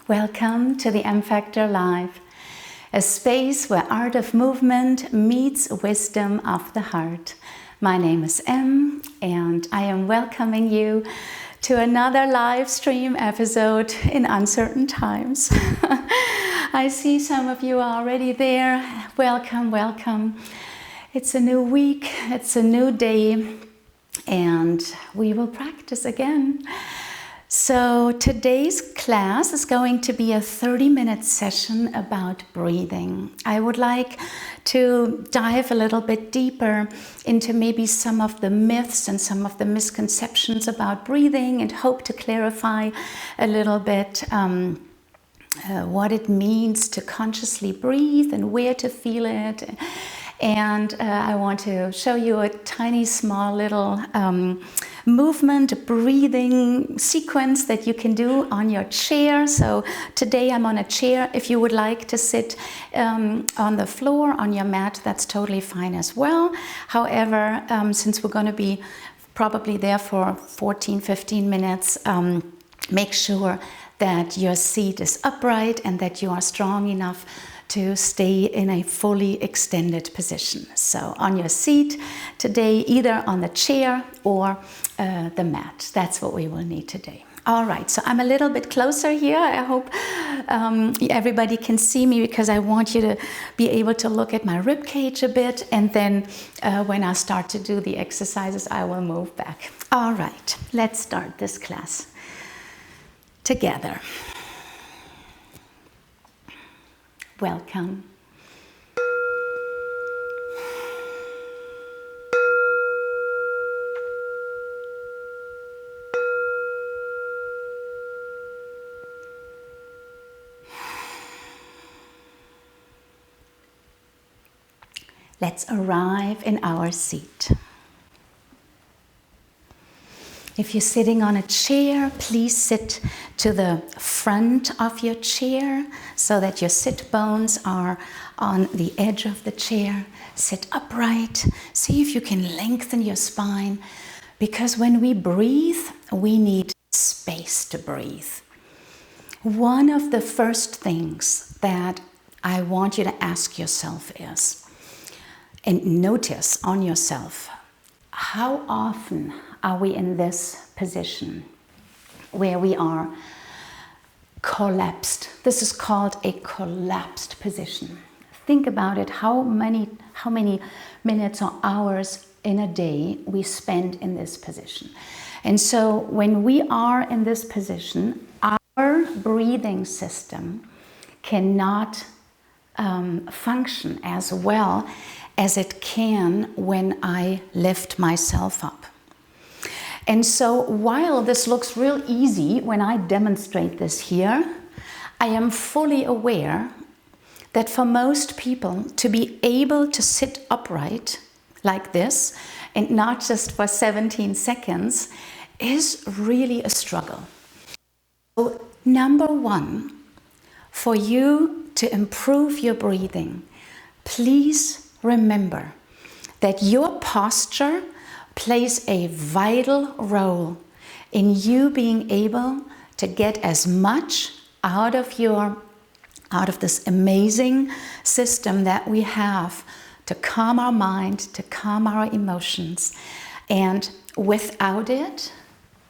Welcome to the M Factor Live, a space where art of movement meets wisdom of the heart. My name is Emme, and I am welcoming you to another live stream episode in uncertain times. I see some of you are already there. Welcome, welcome. It's a new week, it's a new day, and we will practice again. So today's class is going to be a 30-minute session about breathing. I would like to dive a little bit deeper into maybe some of the myths and some of the misconceptions about breathing, and hope to clarify a little bit what it means to consciously breathe and where to feel it. And I want to show you a tiny, small little movement, breathing sequence that you can do on your chair. So today I'm on a chair. If you would like to sit on the floor, on your mat, that's totally fine as well. However, since we're going to be probably there for 14-15 minutes, make sure that your seat is upright and that you are strong enough to stay in a fully extended position. So on your seat today, either on the chair or the mat. That's what we will need today. All right, so I'm a little bit closer here. I hope everybody can see me, because I want you to be able to look at my rib cage a bit, and then when I start to do the exercises, I will move back. All right, let's start this class together. Welcome. Let's arrive in our seat. If you're sitting on a chair, please sit to the front of your chair so that your sit bones are on the edge of the chair. Sit upright. See if you can lengthen your spine, because when we breathe, we need space to breathe. One of the first things that I want you to ask yourself is, and notice on yourself, how often are we in this position where we are collapsed? This is called a collapsed position. Think about it, how many minutes or hours in a day we spend in this position. And so when we are in this position, our breathing system cannot function as well as it can when I lift myself up. And so while this looks real easy when I demonstrate this here, I am fully aware that for most people to be able to sit upright like this, and not just for 17 seconds, is really a struggle. So number one, for you to improve your breathing, please remember that your posture plays a vital role in you being able to get as much out of this amazing system that we have to calm our mind, to calm our emotions. And without it,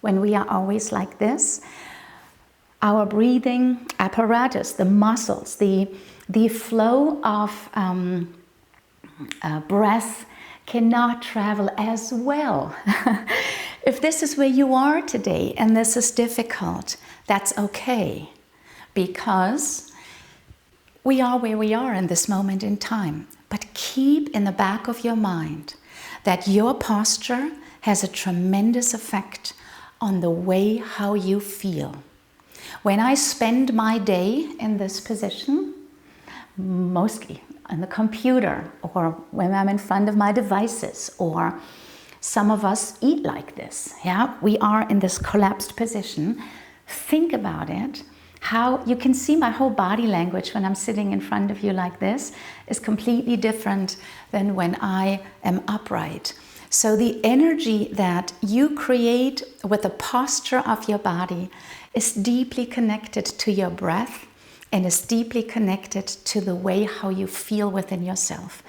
when we are always like this, our breathing apparatus, the muscles, the flow of breath cannot travel as well. If this is where you are today and this is difficult, that's okay, because we are where we are in this moment in time. But keep in the back of your mind that your posture has a tremendous effect on the way how you feel. When I spend my day in this position, mostly on the computer, or when I'm in front of my devices, or some of us eat like this, yeah, we are in this collapsed position. Think about it, how you can see my whole body language when I'm sitting in front of you like this is completely different than when I am upright. So the energy that you create with the posture of your body is deeply connected to your breath and is deeply connected to the way how you feel within yourself.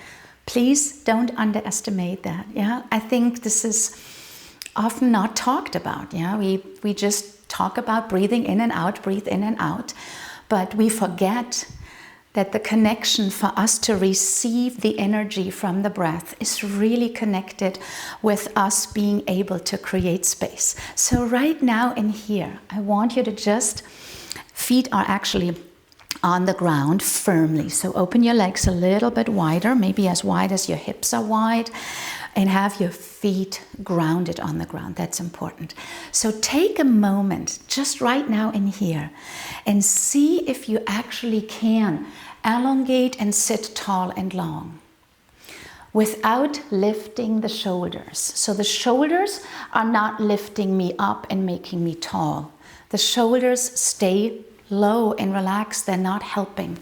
Please don't underestimate that. Yeah, I think this is often not talked about. Yeah, we just talk about breathing in and out, breathe in and out, but we forget that the connection for us to receive the energy from the breath is really connected with us being able to create space. So right now in here, I want you to just, feet are actually on the ground firmly. So open your legs a little bit wider, maybe as wide as your hips are wide, and have your feet grounded on the ground. That's important. So take a moment just right now in here and see if you actually can elongate and sit tall and long without lifting the shoulders. So the shoulders are not lifting me up and making me tall. The shoulders stay low and relaxed. They're not helping.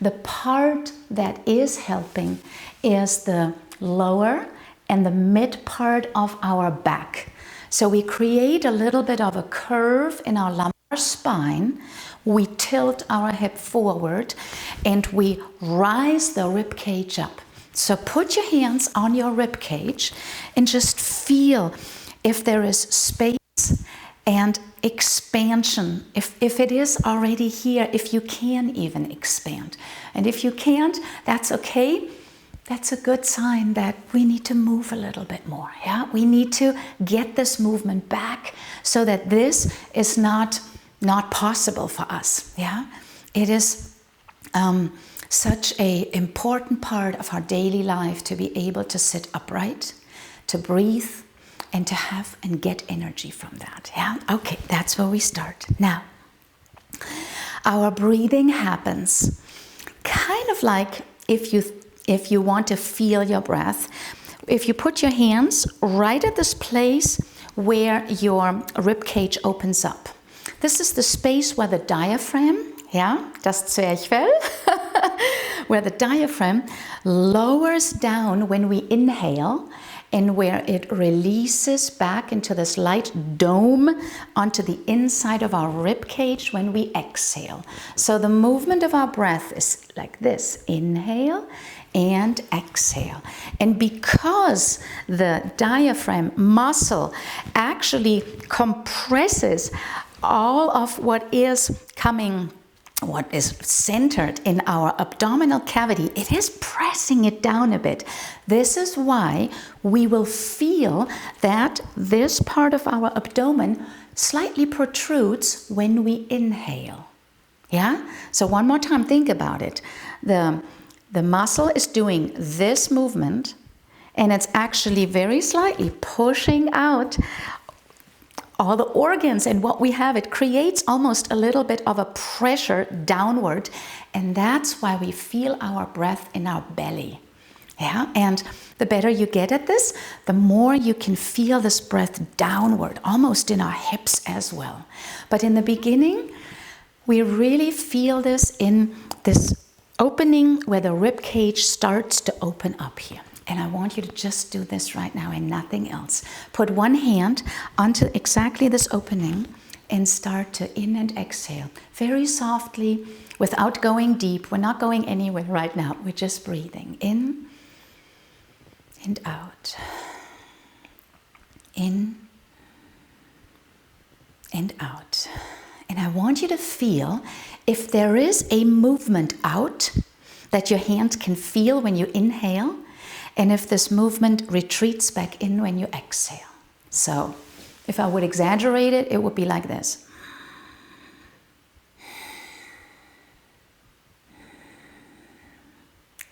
The part that is helping is the lower and the mid part of our back. So we create a little bit of a curve in our lumbar spine. We tilt our hip forward and we rise the rib cage up. So put your hands on your rib cage and just feel if there is space and expansion. If it is already here, if you can even expand. And if you can't, that's okay. That's a good sign that we need to move a little bit more. Yeah, we need to get this movement back so that this is not possible for us. Yeah, it is such an important part of our daily life to be able to sit upright, to breathe, and to have and get energy from that. Yeah, okay, that's where we start. Now, our breathing happens kind of like if you want to feel your breath, if you put your hands right at this place where your rib cage opens up. This is the space where the diaphragm, yeah, das Zwerchfell, where the diaphragm lowers down when we inhale and where it releases back into this light dome onto the inside of our rib cage when we exhale. So the movement of our breath is like this: inhale and exhale. And because the diaphragm muscle actually compresses all of what is centered in our abdominal cavity, it is pressing it down a bit. This is why we will feel that this part of our abdomen slightly protrudes when we inhale. Yeah? So one more time, think about it. The muscle is doing this movement, and it's actually very slightly pushing out all the organs and what we have. It creates almost a little bit of a pressure downward, and that's why we feel our breath in our belly. Yeah, and the better you get at this, the more you can feel this breath downward, almost in our hips as well. But in the beginning, we really feel this in this opening where the rib cage starts to open up here. And I want you to just do this right now and nothing else. Put one hand onto exactly this opening and start to in and exhale very softly without going deep. We're not going anywhere right now. We're just breathing in and out. In and out. And I want you to feel if there is a movement out that your hand can feel when you inhale, and if this movement retreats back in when you exhale. So if I would exaggerate it, it would be like this.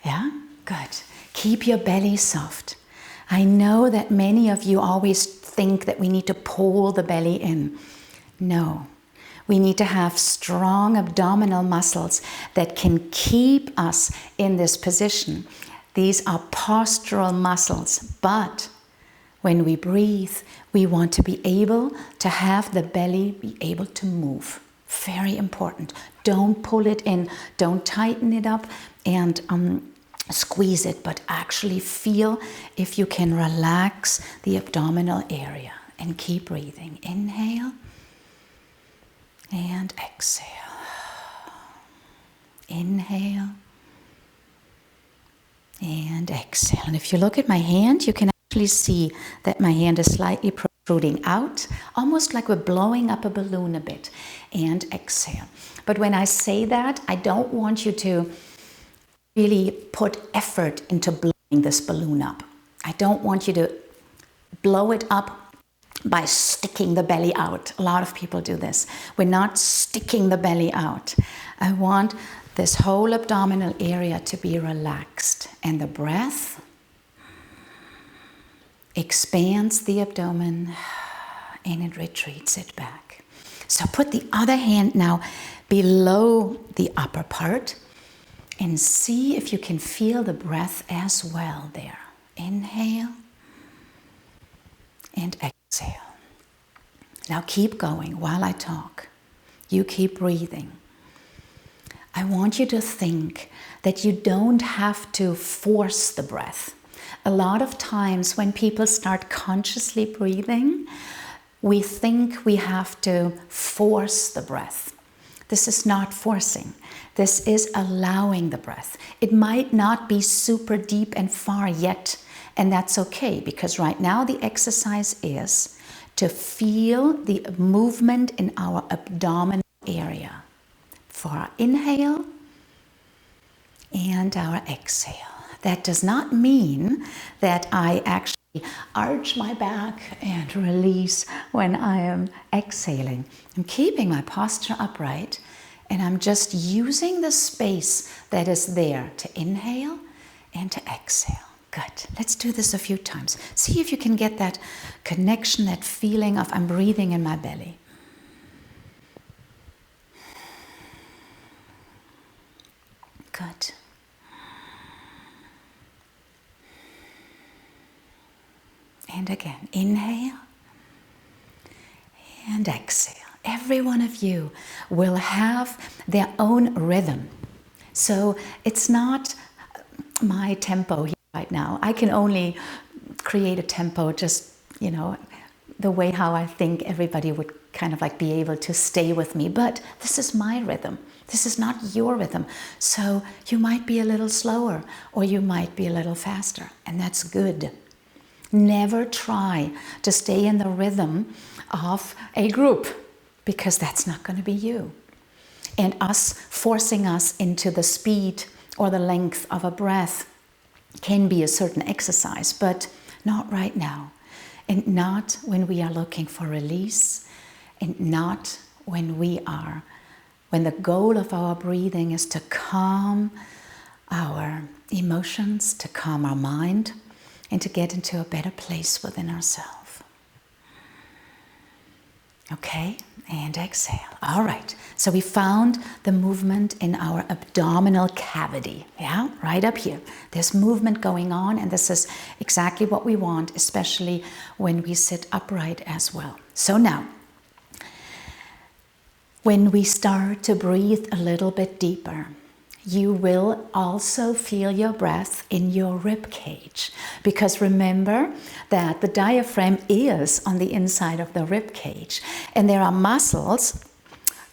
Yeah? Good. Keep your belly soft. I know that many of you always think that we need to pull the belly in. No. We need to have strong abdominal muscles that can keep us in this position. These are postural muscles, but when we breathe, we want to be able to have the belly be able to move. Very important. Don't pull it in. Don't tighten it up. And squeeze it, but actually feel if you can relax the abdominal area. And keep breathing. Inhale and exhale. Inhale and exhale. And if you look at my hand, you can actually see that my hand is slightly protruding out, almost like we're blowing up a balloon a bit. And exhale. But when I say that, I don't want you to really put effort into blowing this balloon up. I don't want you to blow it up by sticking the belly out. A lot of people do this. We're not sticking the belly out. I want this whole abdominal area to be relaxed. And the breath expands the abdomen and it retreats it back. So put the other hand now below the upper part and see if you can feel the breath as well there. Inhale and exhale. Now keep going while I talk. You keep breathing. I want you to think that you don't have to force the breath. A lot of times when people start consciously breathing, we think we have to force the breath. This is not forcing. This is allowing the breath. It might not be super deep and far yet, and that's okay, because right now the exercise is to feel the movement in our abdominal area for our inhale and our exhale. That does not mean that I actually arch my back and release when I am exhaling. I'm keeping my posture upright, and I'm just using the space that is there to inhale and to exhale. Good. Let's do this a few times. See if you can get that connection, that feeling of I'm breathing in my belly. Good. And again, inhale and exhale. Every one of you will have their own rhythm. So it's not my tempo here right now. I can only create a tempo just, the way how I think everybody would kind of like be able to stay with me. But this is my rhythm. This is not your rhythm. So you might be a little slower or you might be a little faster, and that's good. Never try to stay in the rhythm of a group, because that's not going to be you. And us forcing us into the speed or the length of a breath can be a certain exercise, but not right now. And not when we are looking for release, and not when when the goal of our breathing is to calm our emotions, to calm our mind, and to get into a better place within ourselves. Okay, and exhale. All right, so we found the movement in our abdominal cavity, yeah, right up here. There's movement going on, and this is exactly what we want, especially when we sit upright as well. So now, when we start to breathe a little bit deeper, you will also feel your breath in your rib cage, because remember that the diaphragm is on the inside of the rib cage, and there are muscles,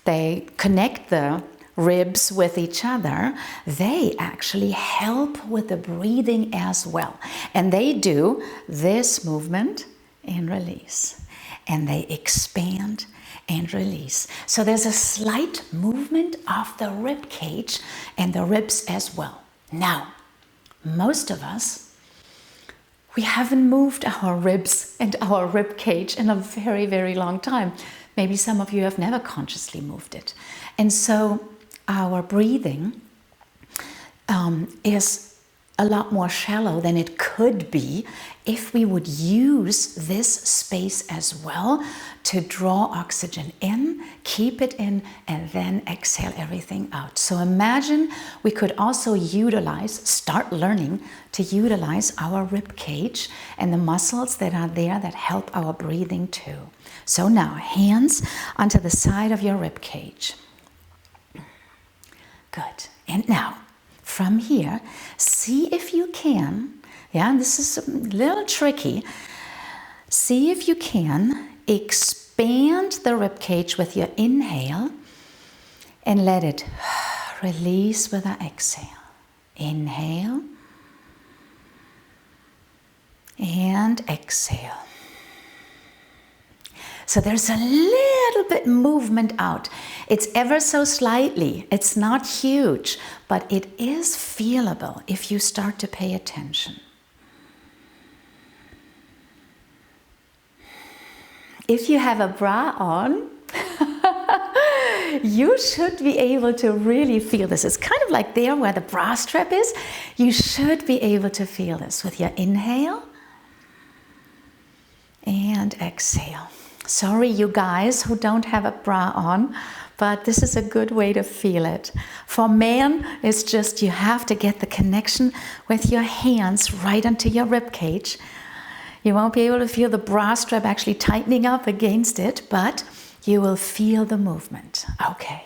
they connect the ribs with each other. They actually help with the breathing as well, and they do this movement and release, and they expand and release. So there's a slight movement of the rib cage and the ribs as well. Now, most of us, we haven't moved our ribs and our rib cage in a very, very long time. Maybe some of you have never consciously moved it. And so our breathing is a lot more shallow than it could be if we would use this space as well to draw oxygen in, keep it in, and then exhale everything out. So imagine we could also start learning to utilize our rib cage and the muscles that are there that help our breathing too. So now, hands onto the side of your rib cage. Good. And now, from here, see if you can, yeah, this is a little tricky, see if you can expand the rib cage with your inhale and let it release with an exhale. Inhale and exhale. So there's a little bit movement out. It's ever so slightly. It's not huge, but it is feelable if you start to pay attention. If you have a bra on, you should be able to really feel this. It's kind of like there where the bra strap is. You should be able to feel this with your inhale and exhale. Sorry, you guys who don't have a bra on, but this is a good way to feel it. For men, it's just you have to get the connection with your hands right onto your rib cage. You won't be able to feel the bra strap actually tightening up against it, but you will feel the movement. Okay,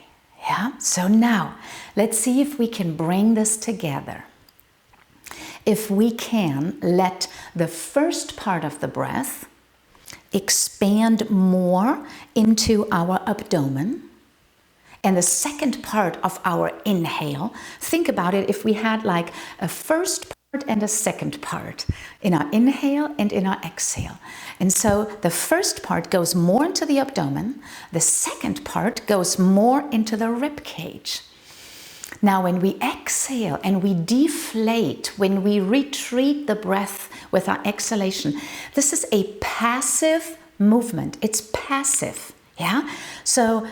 yeah? So now, let's see if we can bring this together. If we can let the first part of the breath expand more into our abdomen, and the second part of our inhale, think about it if we had like a first part and a second part in our inhale and in our exhale. And so the first part goes more into the abdomen, the second part goes more into the rib cage. Now when we exhale and we deflate, when we retreat the breath with our exhalation, this is a passive movement. It's passive, yeah? So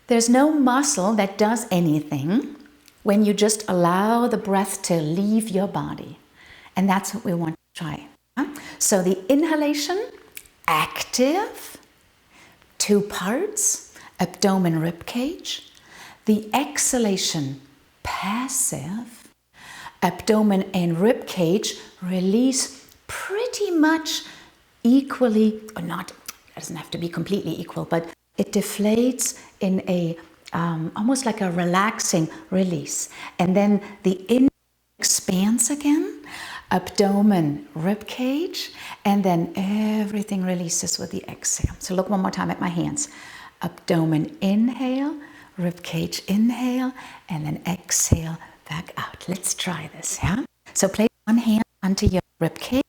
there's no muscle that does anything when you just allow the breath to leave your body. And that's what we want to try. Yeah? So the inhalation, active, 2 parts, abdomen, rib cage. The exhalation, passive, abdomen and rib cage release pretty much equally, or not, it doesn't have to be completely equal, but it deflates in a almost like a relaxing release. And then the inhale expands again, abdomen, rib cage, and then everything releases with the exhale. So look one more time at my hands. Abdomen, inhale, rib cage, inhale, and then exhale back out. Let's try this, yeah? So place one hand onto your rib cage,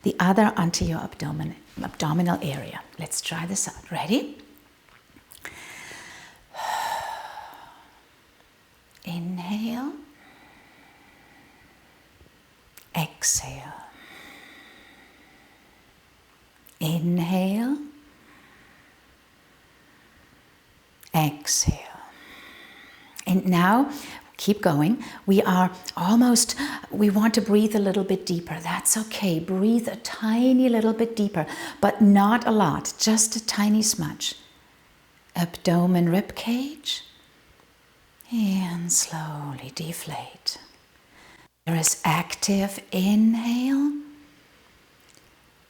the other onto your abdominal area. Let's try this out. Ready? Inhale. Exhale. Inhale. Exhale. And now, keep going. We want to breathe a little bit deeper. That's okay. Breathe a tiny little bit deeper, but not a lot, just a tiny smudge. Abdomen, rib cage, and slowly deflate. There is active inhale,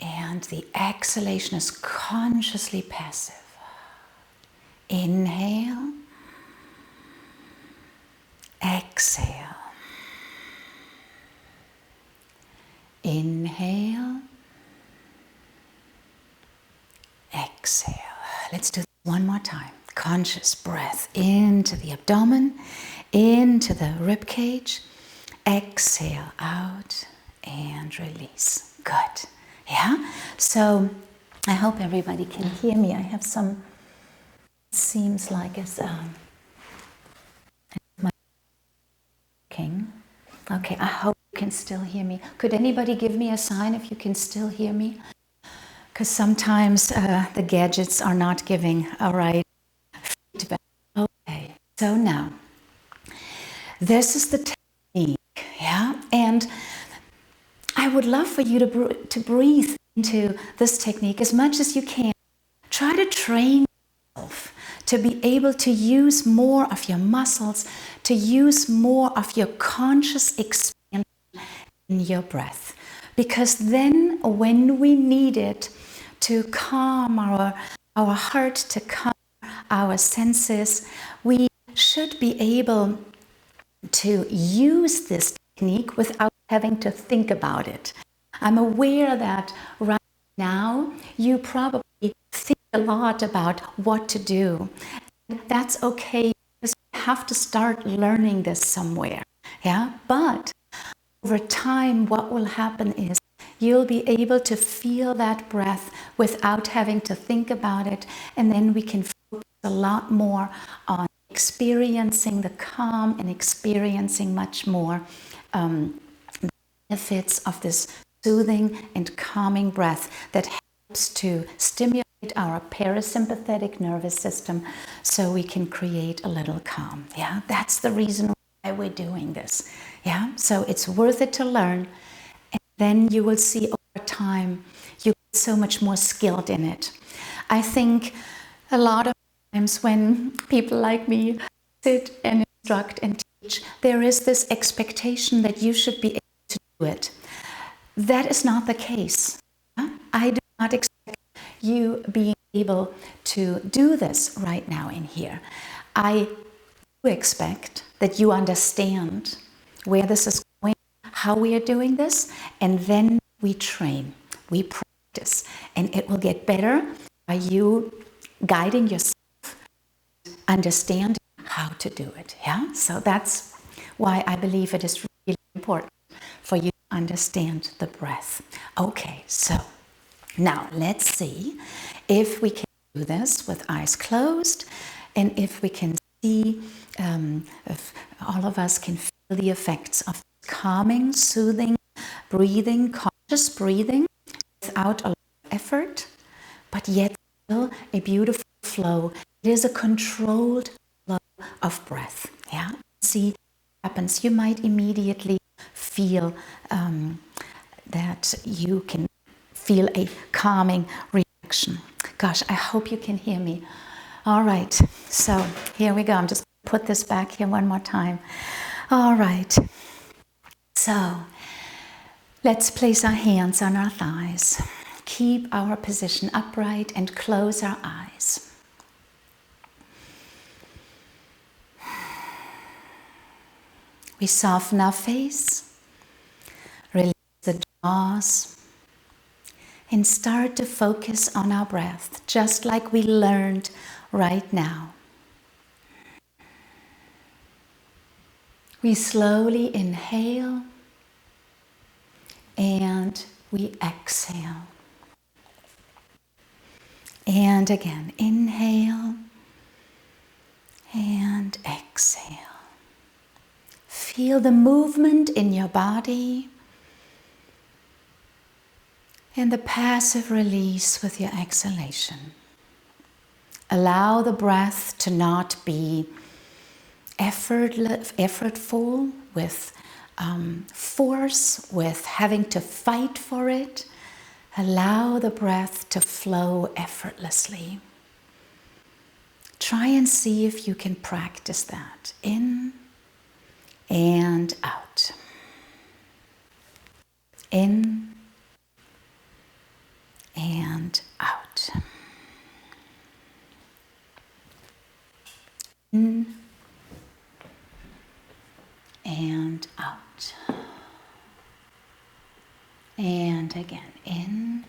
and the exhalation is consciously passive. Inhale, exhale, inhale, exhale. Let's do this one more time. Conscious breath into the abdomen, into the rib cage. Exhale out and release. Good. Yeah? So I hope everybody can hear me. I have some, it seems like it's my king. Okay, I hope you can still hear me. Could anybody give me a sign if you can still hear me? Because sometimes the gadgets are not giving a right feedback. Okay, so now, this is the technique, yeah? And I would love for you to breathe into this technique as much as you can. Try to train yourself to be able to use more of your muscles, to use more of your conscious expansion in your breath. Because then when we need it to calm our heart, to calm our senses, we should be able to use this technique without having to think about it. I'm aware that right now you probably think a lot about what to do. That's okay, because you have to start learning this somewhere. Yeah, but over time, what will happen is you'll be able to feel that breath without having to think about it, and then we can focus a lot more on experiencing the calm and experiencing much more the benefits of this soothing and calming breath that helps to stimulate our parasympathetic nervous system so we can create a little calm. Yeah, that's the reason why we're doing this. Yeah, so it's worth it to learn, and then you will see over time you get so much more skilled in it. I think a lot of times when people like me sit and instruct and teach, there is this expectation that you should be able to do it. That is not the case. I do not expect you being able to do this right now in here. I do expect that you understand where this is going, how we are doing this, and then we train, we practice, and it will get better by you guiding yourself, understanding how to do it. Yeah, so that's why I believe it is really important for you to understand the breath. Okay, so now let's see if we can do this with eyes closed, and if we can see, if all of us can feel the effects of calming, soothing breathing, conscious breathing without a lot of effort, but yet still a beautiful flow. It is a controlled flow of breath. Yeah, see what happens. You might immediately feel that you can feel a calming reaction. Gosh, I hope you can hear me. All right, so here we go. I'm just going to put this back here one more time. All right, so let's place our hands on our thighs. Keep our position upright and close our eyes. We soften our face, release the jaws, and start to focus on our breath, just like we learned right now. We slowly inhale and we exhale. And again, inhale and exhale. Feel the movement in your body and the passive release with your exhalation. Allow the breath to not be effortful, with force, with having to fight for it. Allow the breath to flow effortlessly. Try and see if you can practice that. In and out. In and out. In and out. And again, in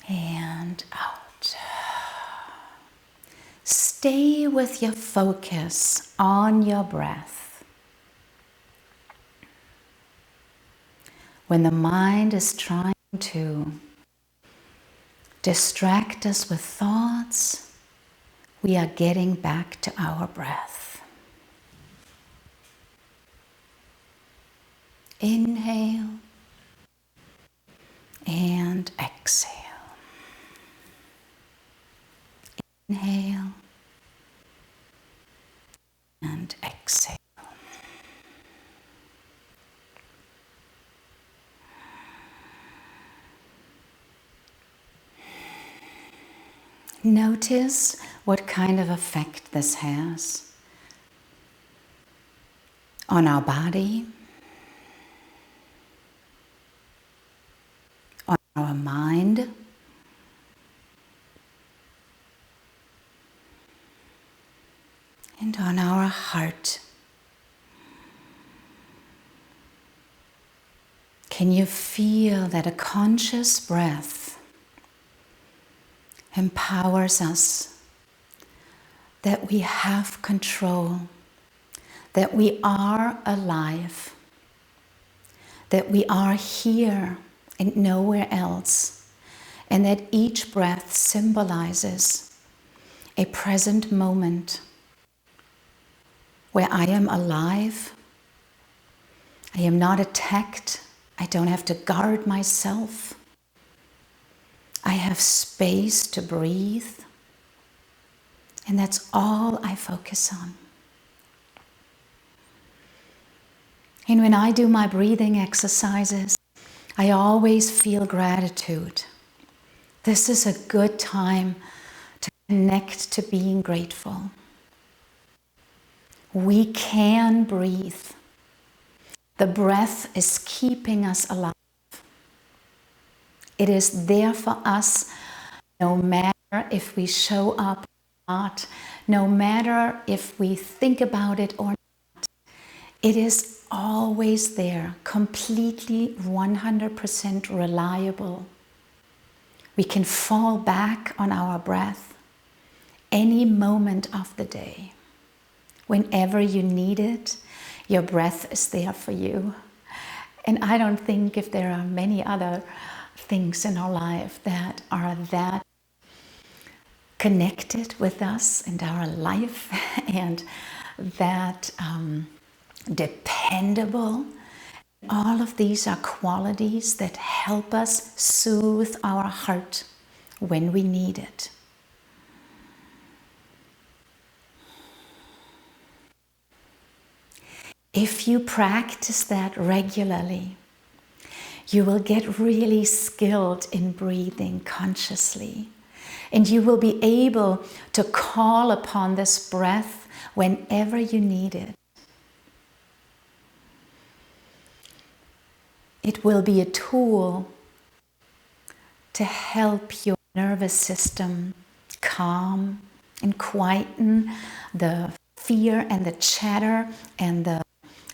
and out. Stay with your focus on your breath. When the mind is trying to distract us with thoughts, we are getting back to our breath. Inhale and exhale. Inhale and exhale. Notice what kind of effect this has on our body, on our mind, and on our heart. Can you feel that a conscious breath empowers us, that we have control, that we are alive, that we are here and nowhere else, and that each breath symbolizes a present moment where I am alive, I am not attacked, I don't have to guard myself, I have space to breathe, and that's all I focus on. And when I do my breathing exercises, I always feel gratitude. This is a good time to connect to being grateful. We can breathe. The breath is keeping us alive. It is there for us no matter if we show up or not, no matter if we think about it or not. It is always there, completely 100% reliable. We can fall back on our breath any moment of the day. Whenever you need it, your breath is there for you. And I don't think if there are many other things in our life that are that connected with us and our life and that dependable. All of these are qualities that help us soothe our heart when we need it. If you practice that regularly, you will get really skilled in breathing consciously, and you will be able to call upon this breath whenever you need it. It will be a tool to help your nervous system calm and quieten the fear and the chatter and the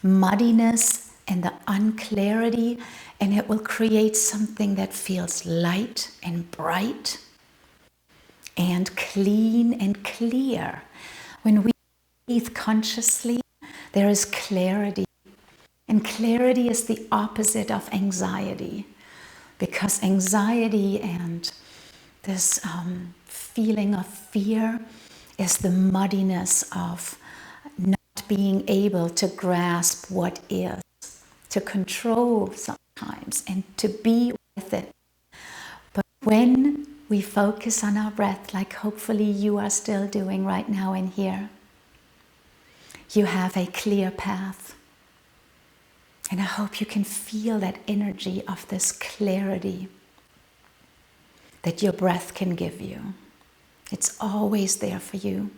muddiness and the unclarity, and it will create something that feels light and bright and clean and clear. When we breathe consciously, there is clarity. And clarity is the opposite of anxiety, because anxiety and this feeling of fear is the muddiness of not being able to grasp what is, to control sometimes and to be with it. But when we focus on our breath, like hopefully you are still doing right now in here, you have a clear path. And I hope you can feel that energy of this clarity that your breath can give you. It's always there for you.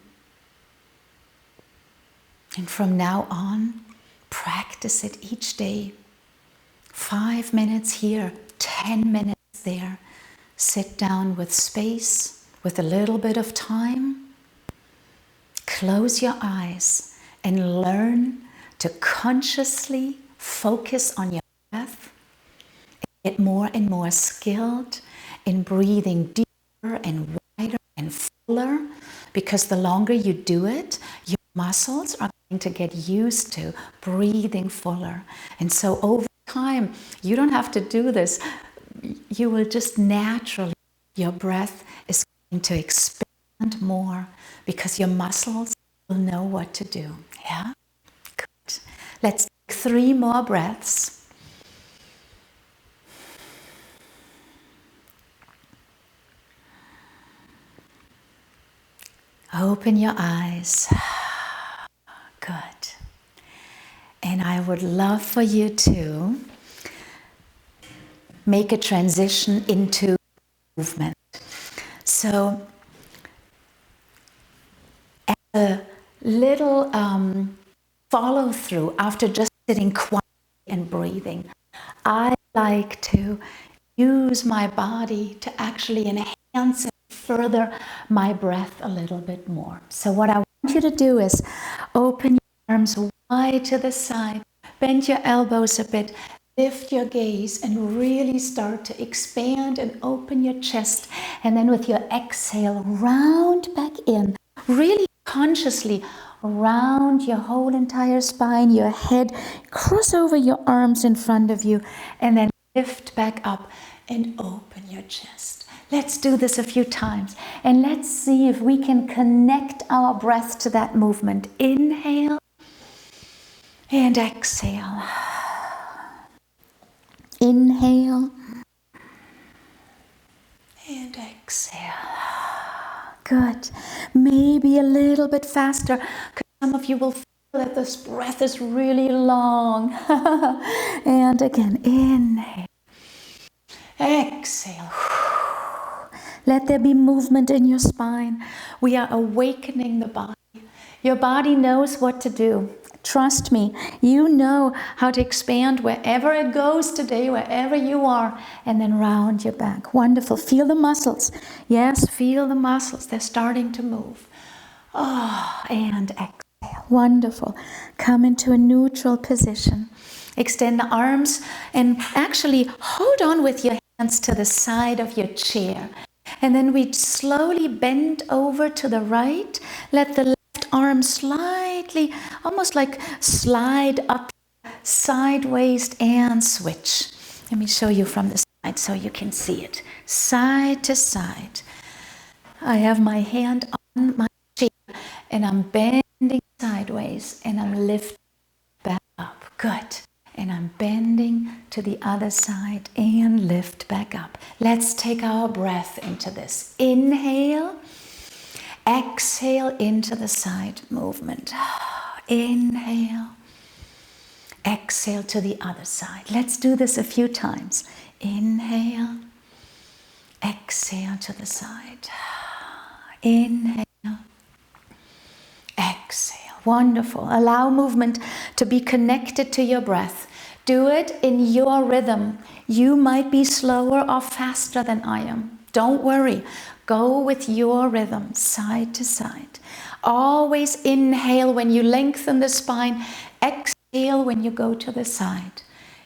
And from now on, practice it each day. 5 minutes here, 10 minutes there. Sit down with space, with a little bit of time. Close your eyes and learn to consciously focus on your breath. Get more and more skilled in breathing deeper and wider and fuller, because the longer you do it, your muscles are going to get used to breathing fuller. And so over time, you don't have to do this. You will just naturally, your breath is going to expand more because your muscles will know what to do. Yeah? Good. Let's take 3 more breaths. Open your eyes. Good. And I would love for you to make a transition into movement. So, as a little follow through after just sitting quietly and breathing, I like to use my body to actually enhance and further my breath a little bit more. So what I want you to do is open your arms wide to the side, bend your elbows a bit, lift your gaze and really start to expand and open your chest. And then with your exhale, round back in. Really consciously round your whole entire spine, your head, cross over your arms in front of you, and then lift back up and open your chest. Let's do this a few times, and let's see if we can connect our breath to that movement. Inhale and exhale. Inhale and exhale. Good. Maybe a little bit faster, because some of you will feel that this breath is really long. And again, inhale. Exhale. Let there be movement in your spine. We are awakening the body. Your body knows what to do. Trust me, you know how to expand wherever it goes today, wherever you are, and then round your back. Wonderful. Feel the muscles. Yes, feel the muscles. They're starting to move. Oh, and exhale. Wonderful. Come into a neutral position. Extend the arms and actually hold on with your hands to the side of your chair. And then we slowly bend over to the right. Let the left arm slightly, almost like slide up sideways and switch. Let me show you from the side so you can see it. Side to side. I have my hand on my chair and I'm bending sideways and I'm lifting back up. Good. And I'm bending to the other side and lift back up. Let's take our breath into this. Inhale. Exhale into the side movement. Inhale. Exhale to the other side. Let's do this a few times. Inhale. Exhale to the side. Inhale. Exhale. Wonderful. Allow movement to be connected to your breath. Do it in your rhythm. You might be slower or faster than I am. Don't worry. Go with your rhythm, side to side. Always inhale when you lengthen the spine. Exhale when you go to the side.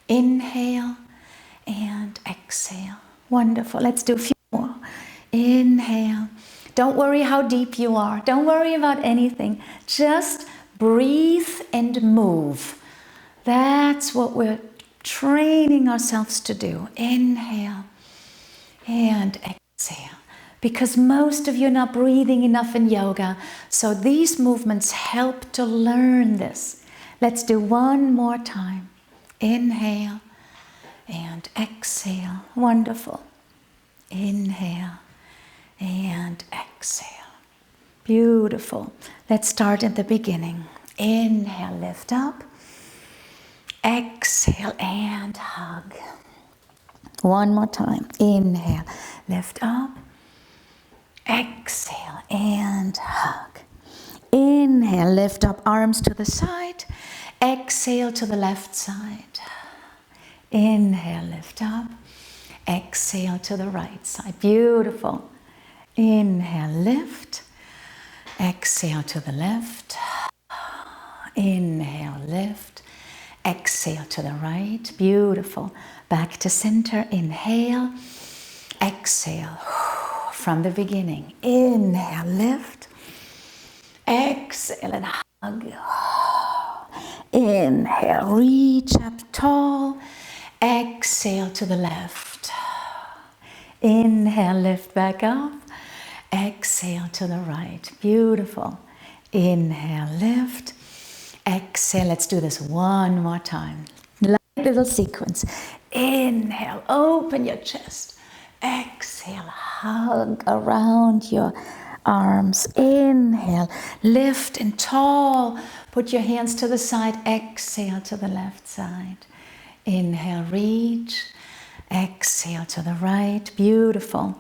Inhale and exhale. Wonderful. Let's do a few more. Inhale. Don't worry how deep you are. Don't worry about anything. Just breathe and move. That's what we're training ourselves to do. Inhale and exhale. Because most of you are not breathing enough in yoga. So these movements help to learn this. Let's do one more time. Inhale and exhale. Wonderful. Inhale and exhale. Beautiful. Let's start at the beginning. Inhale, lift up. Exhale and hug. One more time. Inhale, lift up. Exhale and hug. Inhale, lift up, arms to the side. Exhale to the left side. Inhale, lift up. Exhale to the right side. Beautiful. Inhale, lift. Exhale to the left. Inhale, lift. Exhale to the right. Beautiful. Back to center. Inhale. Exhale. From the beginning. Inhale, lift. Exhale and hug. Inhale, reach up tall. Exhale to the left. Inhale, lift back up. Exhale to the right. Beautiful. Inhale, lift. Exhale. Let's do this one more time. Light little sequence. Inhale, open your chest. Exhale, hug around your arms. Inhale, lift and tall. Put your hands to the side. Exhale to the left side. Inhale, reach. Exhale to the right. Beautiful.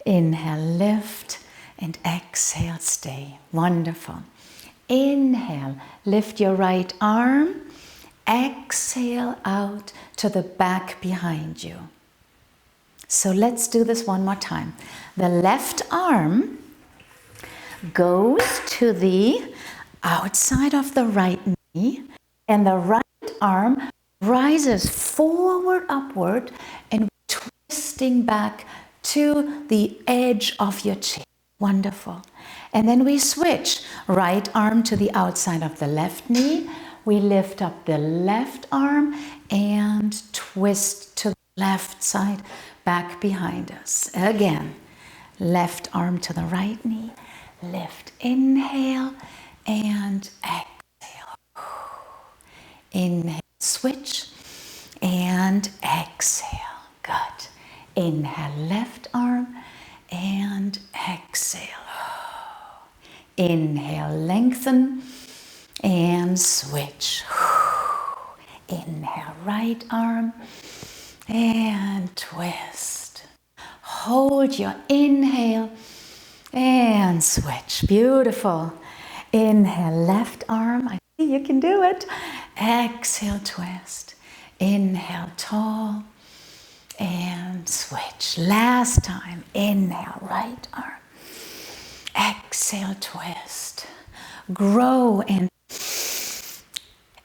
Inhale, lift, and exhale, stay. Wonderful. Inhale, lift your right arm. Exhale out to the back behind you. So let's do this one more time. The left arm goes to the outside of the right knee, and the right arm rises forward, upward, and twisting back to the edge of your chair. Wonderful. And then we switch. Right arm to the outside of the left knee. We lift up the left arm and twist to the left side, back behind us. Again, left arm to the right knee. Lift, inhale, and exhale. Inhale, switch, and exhale. Good. Inhale, left arm, and exhale. Inhale, lengthen, and switch. Inhale, right arm, and twist. Hold your inhale, and switch. Beautiful. Inhale, left arm. I see you can do it. Exhale, twist. Inhale, tall, and switch. Last time. Inhale, right arm. Exhale, twist. Grow and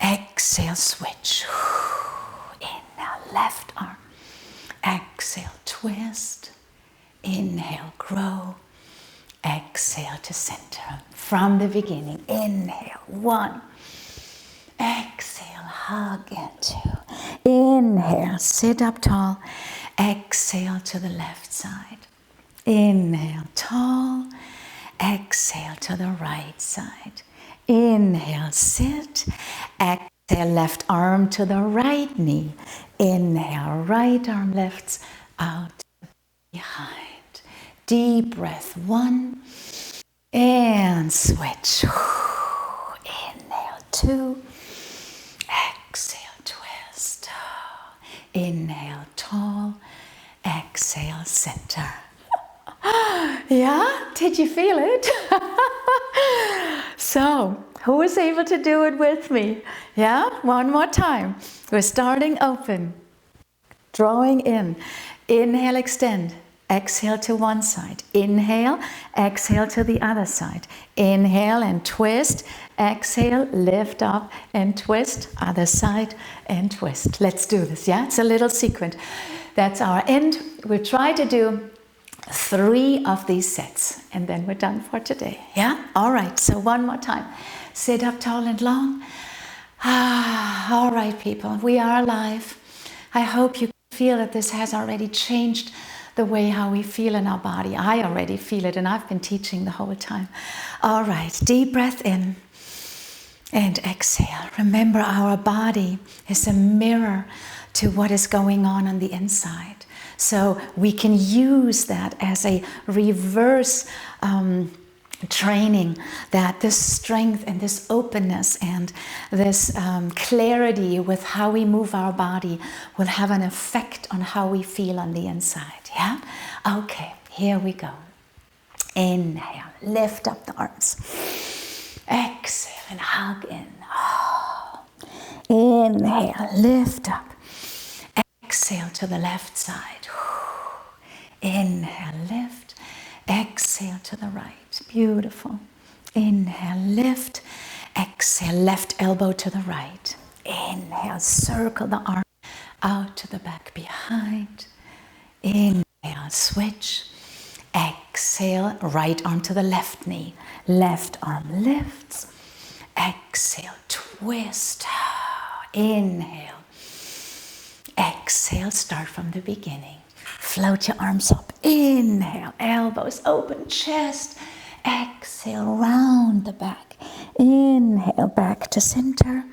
exhale, switch. Inhale, left arm. Exhale, twist. Inhale, grow. Exhale to center. From the beginning. Inhale, 1. Exhale, hug, and 2. Inhale, sit up tall. Exhale to the left side. Inhale, tall. Exhale to the right side. Inhale, sit. Exhale, left arm to the right knee. Inhale, right arm lifts out behind. Deep breath, 1. And switch. Inhale, 2. Exhale, twist. Inhale, tall. Exhale, center. Yeah? Did you feel it? So, who was able to do it with me? Yeah? One more time. We're starting open. Drawing in. Inhale, extend. Exhale to one side. Inhale, exhale to the other side. Inhale and twist. Exhale, lift up and twist. Other side and twist. Let's do this, yeah? It's a little sequence. That's our end. We'll try to do 3 of these sets and then we're done for today. Yeah? All right. So one more time. Sit up tall and long. All right, people. We are alive. I hope you feel that this has already changed the way how we feel in our body. I already feel it and I've been teaching the whole time. All right. Deep breath in and exhale. Remember, our body is a mirror to what is going on the inside. So we can use that as a reverse training, that this strength and this openness and this clarity with how we move our body will have an effect on how we feel on the inside. Yeah? Okay, here we go. Inhale, lift up the arms. Exhale and hug in. Inhale, lift up. Exhale to the left side. Inhale, lift. Exhale to the right. Beautiful. Inhale, lift. Exhale, left elbow to the right. Inhale, circle the arm out to the back behind. Inhale, switch. Exhale, right arm to the left knee. Left arm lifts. Exhale, twist. Inhale. Exhale, start from the beginning. Float your arms up. Inhale, elbows open, chest. Exhale, round the back. Inhale, back to center.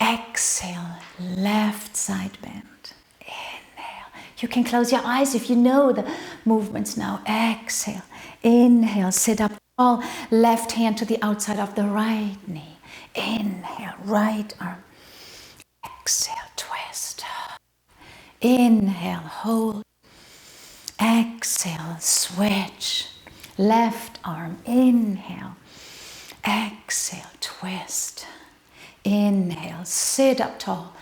Exhale, left side bend. Inhale. You can close your eyes if you know the movements now. Exhale. Inhale, sit up tall. Left hand to the outside of the right knee. Inhale, right arm. Exhale, twist. Inhale, hold. Exhale, switch. Left arm, inhale. Exhale, twist. Inhale, sit up tall.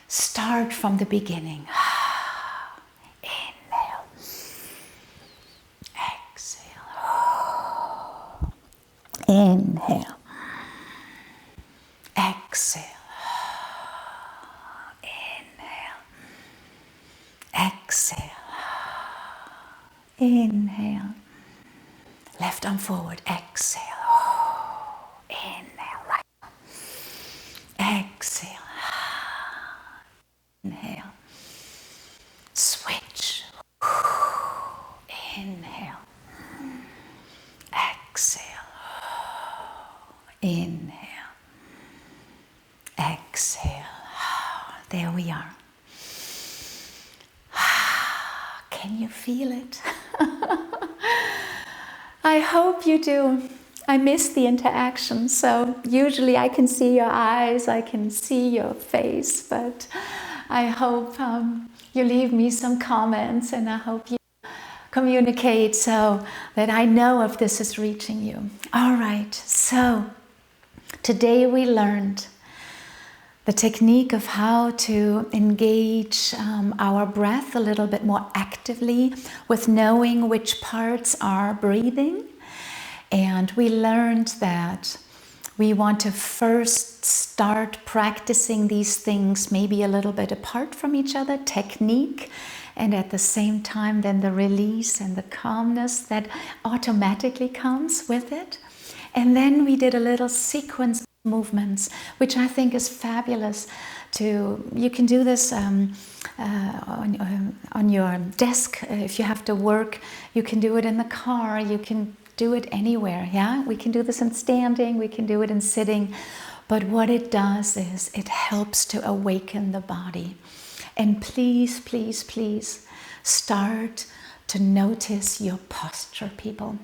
Start from the beginning. Inhale. Exhale. Inhale. Exhale. Inhale. Left arm forward. Exhale. Inhale. Right. Exhale. Inhale. Switch. Inhale. Exhale. Inhale. Exhale. There we are. Can you feel it? I hope you do. I miss the interaction, so usually I can see your eyes, I can see your face, but I hope you leave me some comments, and I hope you communicate so that I know if this is reaching you. All right, so today we learned the technique of how to engage our breath a little bit more actively with knowing which parts are breathing. And we learned that we want to first start practicing these things maybe a little bit apart from each other, technique, and at the same time then the release and the calmness that automatically comes with it. And then we did a little sequence of movements, which I think is fabulous. You can do this on your desk if you have to work. You can do it in the car. You can do it anywhere. Yeah, we can do this in standing. We can do it in sitting. But what it does is it helps to awaken the body. And please, please, please start to notice your posture, people.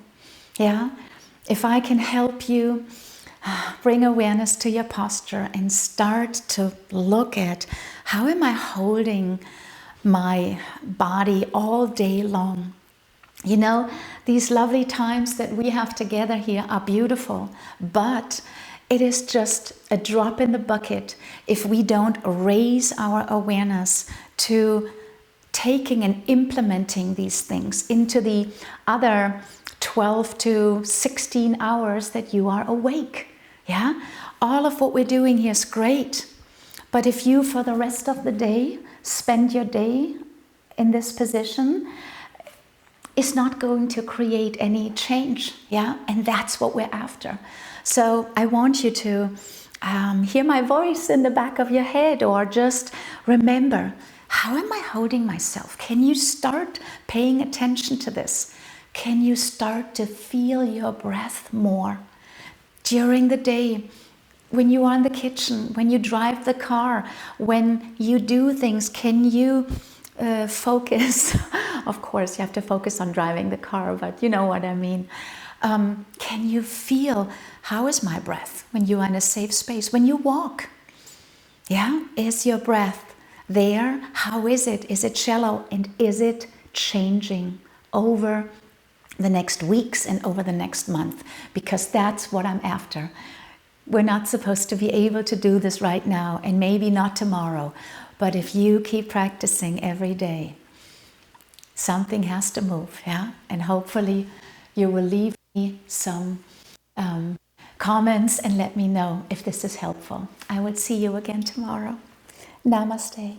Yeah, if I can help you bring awareness to your posture and start to look at how am I holding my body all day long. You know, these lovely times that we have together here are beautiful, but it is just a drop in the bucket if we don't raise our awareness to taking and implementing these things into the other 12 to 16 hours that you are awake. Yeah, all of what we're doing here is great, but if you for the rest of the day spend your day in this position, it's not going to create any change. Yeah, and that's what we're after. So I want you to hear my voice in the back of your head, or just remember, how am I holding myself? Can you start paying attention to this? Can you start to feel your breath more? During the day, when you are in the kitchen, when you drive the car, when you do things, can you focus? Of course, you have to focus on driving the car, but you know what I mean. Can you feel, how is my breath when you are in a safe space? When you walk, yeah, is your breath there? How is it? Is it shallow? And is it changing over the next weeks and over the next month? Because that's what I'm after. We're not supposed to be able to do this right now, and maybe not tomorrow, but if you keep practicing every day, something has to move, yeah? And hopefully you will leave me some comments and let me know if this is helpful. I will see you again tomorrow. Namaste.